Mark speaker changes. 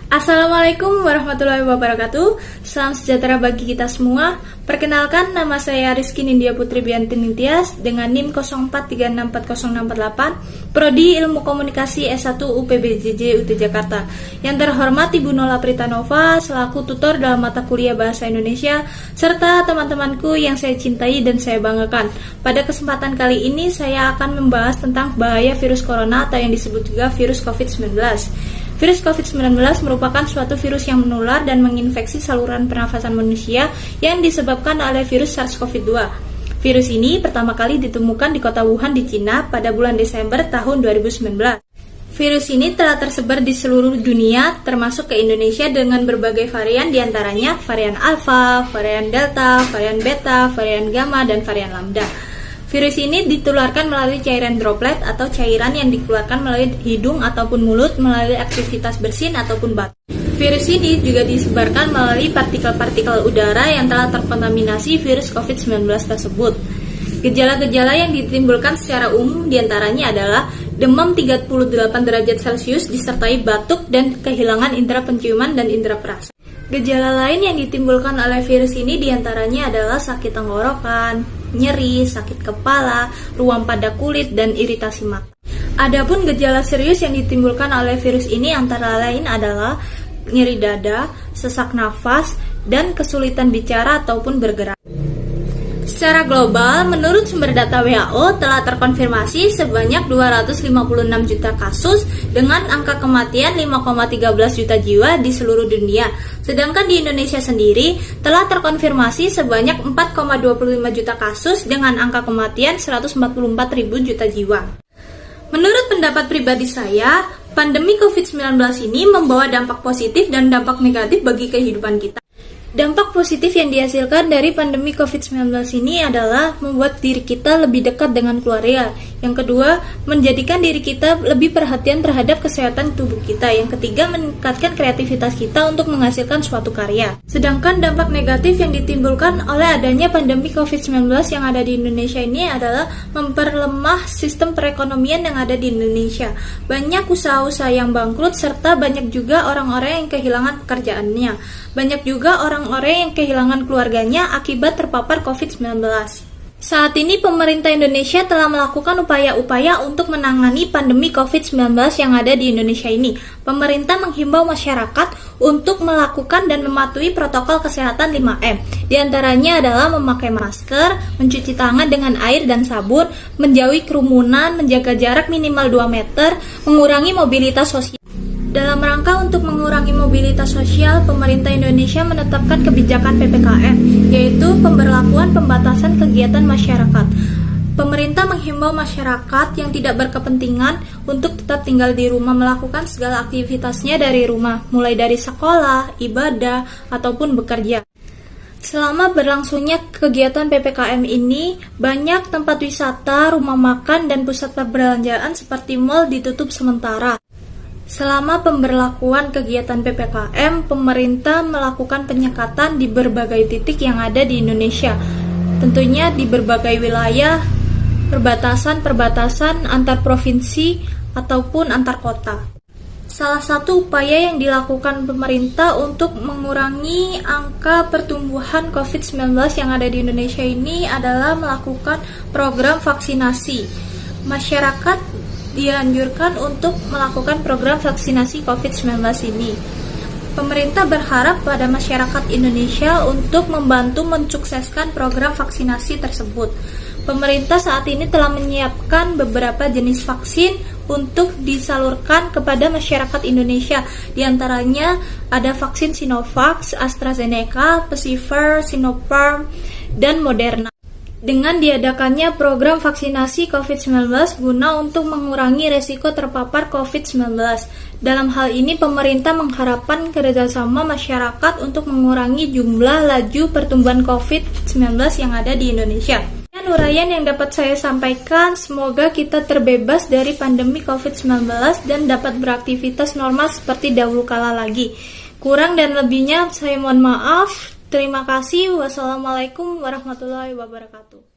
Speaker 1: Assalamualaikum warahmatullahi wabarakatuh. Salam sejahtera bagi kita semua. Perkenalkan, nama saya Rizky Nindya Putri Bianti Nintias dengan NIM 04364068, Prodi Ilmu Komunikasi S1 UPBJJ UT Jakarta. Yang terhormat Ibu Nola Pritanova selaku tutor dalam mata kuliah Bahasa Indonesia, serta teman-temanku yang saya cintai dan saya banggakan. Pada kesempatan kali ini saya akan membahas tentang bahaya virus corona atau yang disebut juga virus COVID-19. Virus COVID-19 merupakan suatu virus yang menular dan menginfeksi saluran pernafasan manusia yang disebabkan oleh virus SARS-CoV-2. Virus ini pertama kali ditemukan di kota Wuhan di Cina pada bulan Desember tahun 2019. Virus ini telah tersebar di seluruh dunia, termasuk ke Indonesia dengan berbagai varian, diantaranya varian Alpha, varian Delta, varian Beta, varian Gamma, dan varian Lambda. Virus ini ditularkan melalui cairan droplet atau cairan yang dikeluarkan melalui hidung ataupun mulut melalui aktivitas bersin ataupun batuk. Virus ini juga disebarkan melalui partikel-partikel udara yang telah terkontaminasi virus COVID-19 tersebut. Gejala-gejala yang ditimbulkan secara umum diantaranya adalah demam 38 derajat Celcius disertai batuk dan kehilangan indera penciuman dan indera perasa. Gejala lain yang ditimbulkan oleh virus ini diantaranya adalah sakit tenggorokan, nyeri, sakit kepala, ruam pada kulit, dan iritasi mata. Adapun gejala serius yang ditimbulkan oleh virus ini antara lain adalah nyeri dada, sesak nafas, dan kesulitan bicara ataupun bergerak. Secara global, menurut sumber data WHO, telah terkonfirmasi sebanyak 256 juta kasus dengan angka kematian 5,13 juta jiwa di seluruh dunia. Sedangkan di Indonesia sendiri telah terkonfirmasi sebanyak 4,25 juta kasus dengan angka kematian 144 ribu juta jiwa. Menurut pendapat pribadi saya, pandemi COVID-19 ini membawa dampak positif dan dampak negatif bagi kehidupan kita. Dampak positif yang dihasilkan dari pandemi COVID-19 ini adalah membuat diri kita lebih dekat dengan keluarga. Yang kedua, menjadikan diri kita lebih perhatian terhadap kesehatan tubuh kita. Yang ketiga, meningkatkan kreativitas kita untuk menghasilkan suatu karya. Sedangkan dampak negatif yang ditimbulkan oleh adanya pandemi COVID-19 yang ada di Indonesia ini adalah memperlemah sistem perekonomian yang ada di Indonesia. Banyak usaha-usaha yang bangkrut serta banyak juga orang-orang yang kehilangan pekerjaannya. Banyak juga orang-orang yang kehilangan keluarganya akibat terpapar COVID-19. Saat ini pemerintah Indonesia telah melakukan upaya-upaya untuk menangani pandemi COVID-19 yang ada di Indonesia ini. Pemerintah menghimbau masyarakat untuk melakukan dan mematuhi protokol kesehatan 5M. Di antaranya adalah memakai masker, mencuci tangan dengan air dan sabun, menjauhi kerumunan, menjaga jarak minimal 2 meter, mengurangi mobilitas sosial. Dalam rangka untuk mengurangi mobilitas sosial, pemerintah Indonesia menetapkan kebijakan PPKM, yaitu pemberlakuan pembatasan kegiatan masyarakat. Pemerintah menghimbau masyarakat yang tidak berkepentingan untuk tetap tinggal di rumah melakukan segala aktivitasnya dari rumah, mulai dari sekolah, ibadah, ataupun bekerja. Selama berlangsungnya kegiatan PPKM ini, banyak tempat wisata, rumah makan, dan pusat perbelanjaan seperti mal ditutup sementara. Selama pemberlakuan kegiatan PPKM, pemerintah melakukan penyekatan di berbagai titik yang ada di Indonesia. Tentunya di berbagai wilayah, perbatasan antar provinsi ataupun antar kota. Salah satu upaya yang dilakukan pemerintah untuk mengurangi angka pertumbuhan COVID-19 yang ada di Indonesia ini adalah melakukan program vaksinasi. Masyarakat dianjurkan untuk melakukan program vaksinasi COVID-19 ini. Pemerintah berharap pada masyarakat Indonesia untuk membantu mensukseskan program vaksinasi tersebut. Pemerintah saat ini telah menyiapkan beberapa jenis vaksin untuk disalurkan kepada masyarakat Indonesia. Di antaranya ada vaksin Sinovac, AstraZeneca, Pfizer, Sinopharm, dan Moderna. Dengan diadakannya program vaksinasi COVID-19 guna untuk mengurangi resiko terpapar COVID-19. Dalam hal ini, pemerintah mengharapkan kerjasama masyarakat untuk mengurangi jumlah laju pertumbuhan COVID-19 yang ada di Indonesia. Uraian yang dapat saya sampaikan, semoga kita terbebas dari pandemi COVID-19 dan dapat beraktivitas normal seperti dahulu kala lagi. Kurang dan lebihnya saya mohon maaf. Terima kasih. Wassalamualaikum warahmatullahi wabarakatuh.